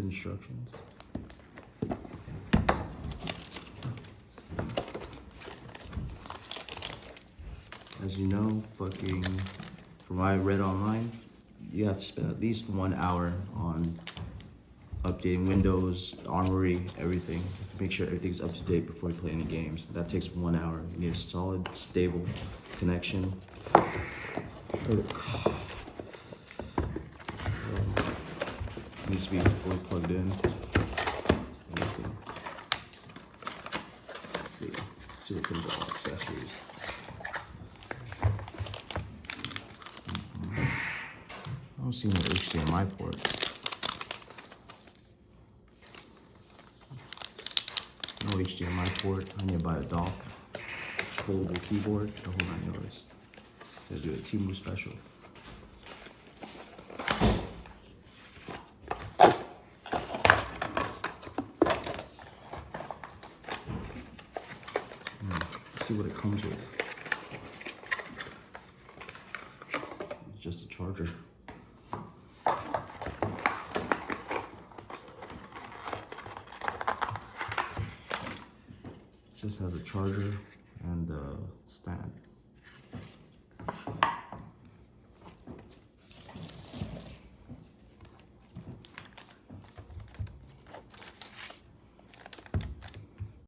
instructions. As you know, fucking, from what I read online, you have to spend at least 1 hour on updating Windows, Armory, everything. Make sure everything's up to date before you play any games. That takes 1 hour. You need a solid, stable connection. Needs to be fully plugged in. See what comes with all accessories. I don't see no HDMI port. No HDMI port. I need to buy a dock. Foldable keyboard. The whole 9 yards. Gotta do a Temu special. See what it comes with. It's just a charger. Just has a charger and a stand.